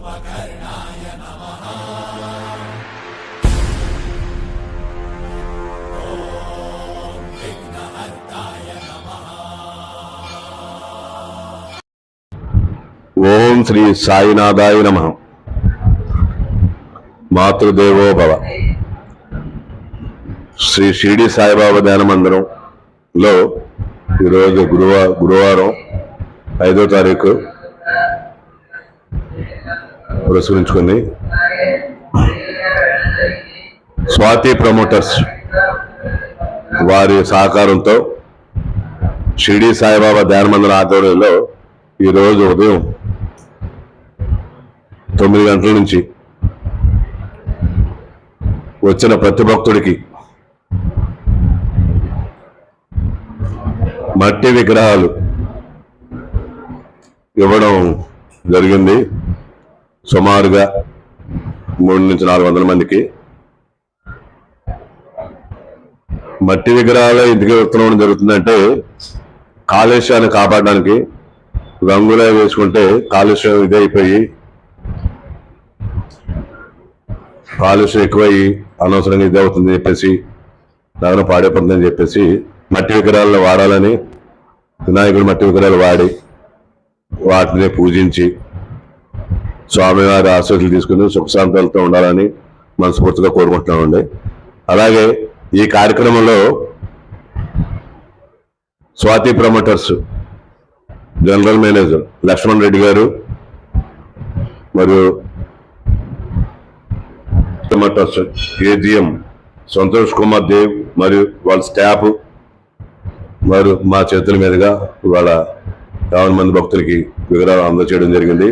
ఓం శ్రీ సాయినాథాయ నమః. మాతృదేవో భవ. శ్రీ షిరిడి సాయిబాబా ధ్యాన మందిరంలో ఈరోజు గురువారం 5వ తారీఖు పురస్కరించుకొని స్వాతి ప్రమోటర్స్ వారి సహకారంతో షిరిడి సాయిబాబా ధ్యాన మందిరం ఆధ్వర్యంలో ఈరోజు ఉదయం 9 గంటల నుంచి వచ్చిన ప్రతి భక్తుడికి మట్టి విగ్రహాలు ఇవ్వడం జరిగింది. సుమారుగా 300 నుంచి 400 మందికి మట్టి విగ్రహాలు ఇంటికి విత్తనం జరుగుతుందంటే కాలుష్యాన్ని కాపాడడానికి. రంగులే వేసుకుంటే కాలుష్యం ఇదైపోయి కాలుష్యం ఎక్కువయ్యి అనవసరంగా ఇది అవుతుందని చెప్పేసి నగరం పాడైపోతుందని చెప్పేసి మట్టి విగ్రహాలను వాడాలని వినాయకుడు మట్టి విగ్రహాలు వాడి వాటిని పూజించి స్వామివారి ఆశీస్సులు తీసుకుని సుఖశాంతాలతో ఉండాలని మనస్ఫూర్తిగా కోరుకుంటున్నామండి. అలాగే ఈ కార్యక్రమంలో Swathi promoters general manager Lakshman Reddy గారు మరియు ప్రమోటర్స్ ఏజిఎం సంతోష్ కుమార్ దేవ్ మరియు వాళ్ళ స్టాఫ్ మరియు మా చేతుల మీదుగా ఇవాళ 50 మంది భక్తులకి విగ్రహాలు అందజేయడం జరిగింది.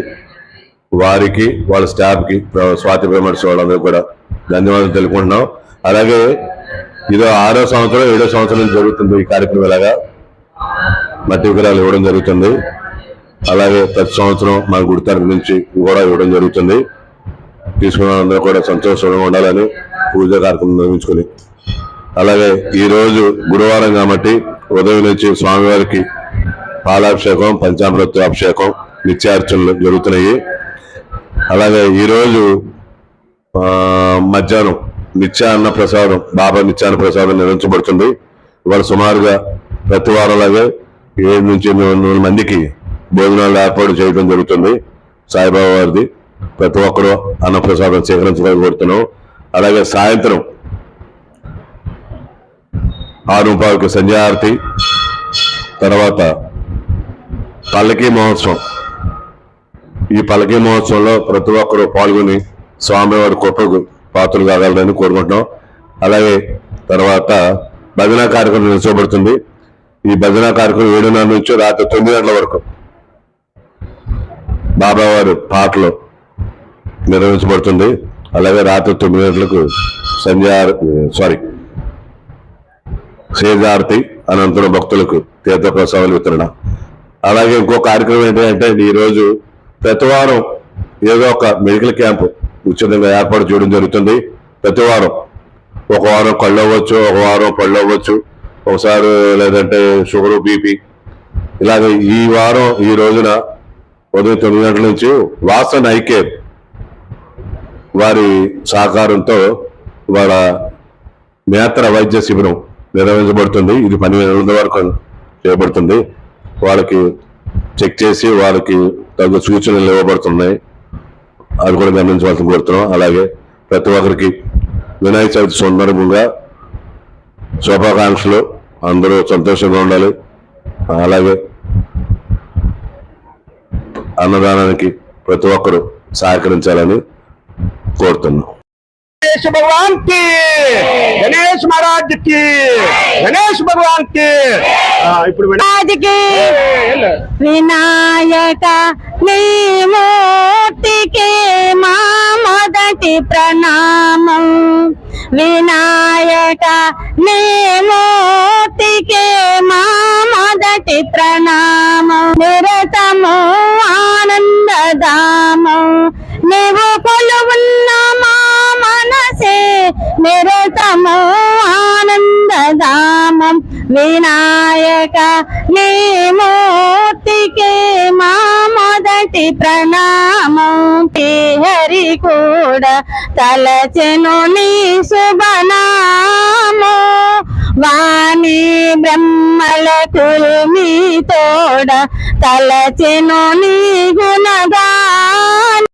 వారికి వాళ్ళ స్టాఫ్కి స్వాతి ప్రమోటర్స్ వాళ్ళందరూ కూడా ధన్యవాదాలు తెలుపుకుంటున్నాం. అలాగే ఇది 6వ సంవత్సరం 7వ సంవత్సరం జరుగుతుంది ఈ కార్యక్రమం. ఇలాగా మట్టి విగ్రహాలు ఇవ్వడం జరుగుతుంది. అలాగే ప్రతి సంవత్సరం మన గుడి తరపు నుంచి కూడా ఇవ్వడం జరుగుతుంది. తీసుకున్న అందరూ కూడా సంతోషంగా ఉండాలని పూజ కార్యక్రమం నిర్మించుకొని, అలాగే ఈరోజు గురువారం కాబట్టి ఉదయం నుంచి స్వామివారికి పాలాభిషేకం పంచామృత అభిషేకం నిత్యార్చనలు జరుగుతున్నాయి. అలాగే ఈరోజు మధ్యాహ్నం నిత్యాన్న ప్రసాదం బాబా నిత్యాన్న ప్రసాదం నిర్వహించబడుతుంది. ఇవాళ సుమారుగా ప్రతి వారంలాగే 7 నుంచి 800 మందికి భోజనాలు ఏర్పాటు చేయడం జరుగుతుంది. సాయిబాబా వారిది ప్రతి ఒక్కరూ అన్నప్రసాదం స్వీకరించడానికి కోరుతున్నాం. అలాగే సాయంత్రం 6:15కి సంధ్యాహారతి, తర్వాత పల్లకీ మహోత్సవం. ఈ పల్లకీ మహోత్సవంలో ప్రతి ఒక్కరూ పాల్గొని స్వామివారి కృపకు పాత్రలు కాగలరని కోరుకుంటున్నాం. అలాగే తర్వాత భజన కార్యక్రమం నిర్వహించబడుతుంది. ఈ భజన కార్యక్రమం 7:30 నుంచి రాత్రి 9 గంటల వరకు బాబావారి పాటలు నిర్వహించబడుతుంది. అలాగే రాత్రి 9 గంటలకు సేజారతి అనంతరం భక్తులకు తీర్థప్రసాదాలు వితరణ. అలాగే ఇంకో కార్యక్రమం ఏంటంటే ఈరోజు ప్రతి వారం ఏదో ఒక మెడికల్ క్యాంపు ఉచితంగా ఏర్పాటు చేయడం జరుగుతుంది. ప్రతి వారం ఒక వారం కళ్ళు అవ్వచ్చు, ఒక వారం పళ్ళు అవ్వచ్చు, ఒకసారి లేదంటే షుగరు బీపీ. ఇలాగ ఈ వారం ఈ రోజున ఉదయం 9 గంటల నుంచి వాసన్ ఐకేర్ వారి సహకారంతో వాళ్ళ నేత్ర వైద్య శిబిరం నిర్వహించబడుతుంది. ఇది 12 వరకు చేయబడుతుంది. వాళ్ళకి చెక్ చేసి వాళ్ళకి తగు సూచనలు ఇవ్వబడుతున్నాయి. అది కూడా గమనించవలసి కోరుతున్నాం. అలాగే ప్రతి ఒక్కరికి వినాయక చవితి సందర్భంగా శుభాకాంక్షలు. అందరూ సంతోషంగా ఉండాలి. అలాగే అన్నదానానికి ప్రతి ఒక్కరూ సహకరించాలని కోరుతున్నాం. गणेश भगवान की, गणेश महाराज की, गणेश भगवान की, महाराज की। विनायक नी मूर्ति के मा मोदटी प्रणामं। विनायक नी मूर्ति के मा मोदटी प्रणामं। निरतमो आनंददामं నీవు కొలువున్న మా మనసే నిరతమో ఆనందధామం. వినాయక నీ మూర్తికే మా మొదటి ప్రణామం. శ్రీహరి కూడా తలచెను నీ శుభనామో వాణి బ్రహ్మల కుల్మి తోడ తలచెను నీ గుణగాన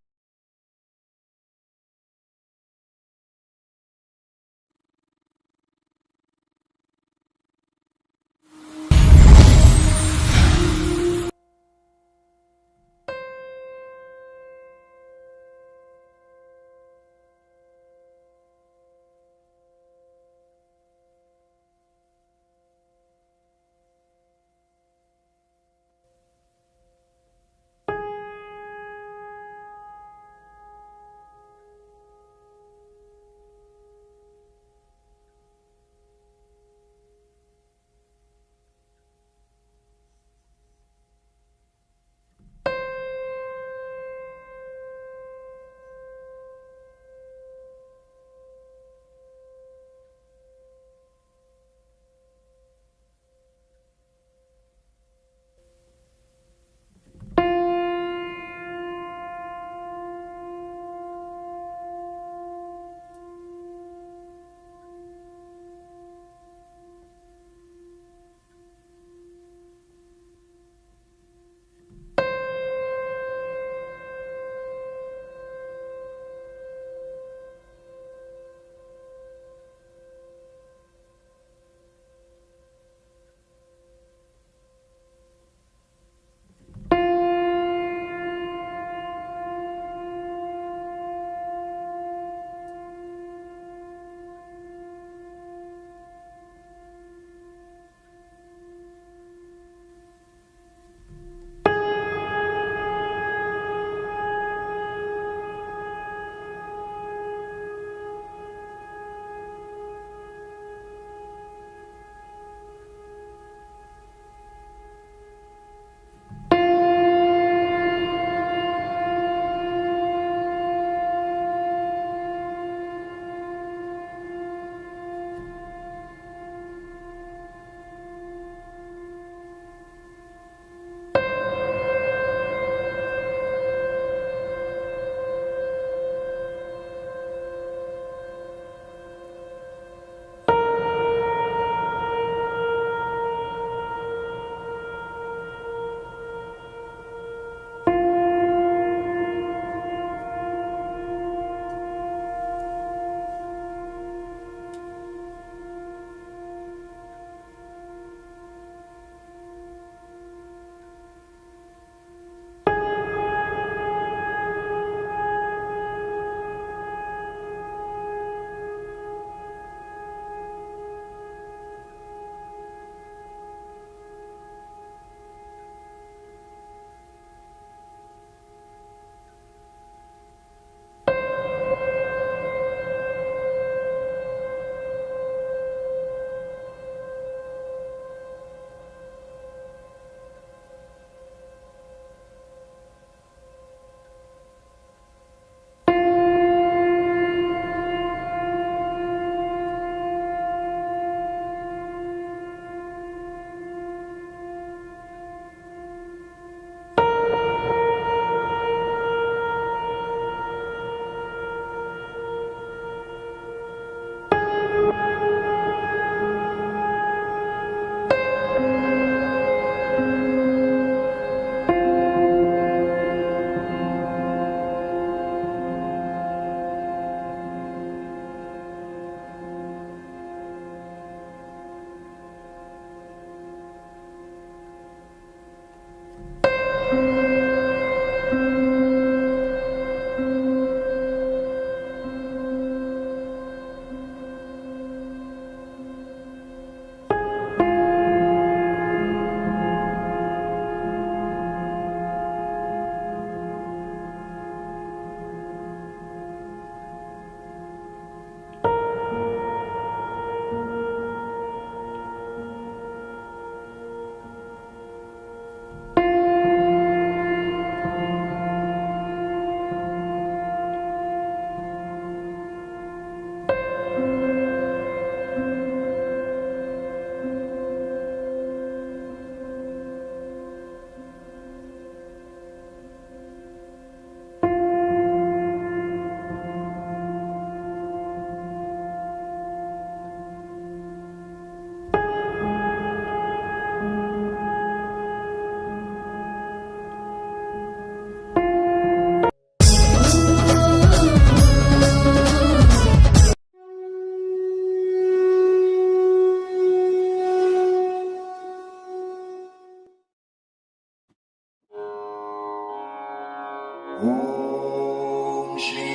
श्री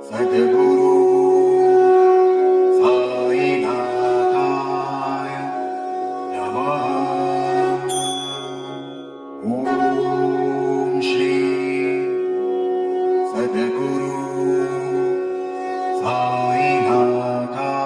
सद्गुरु साईनाथाय नमः। ओम श्री सद्गुरु साईनाथाय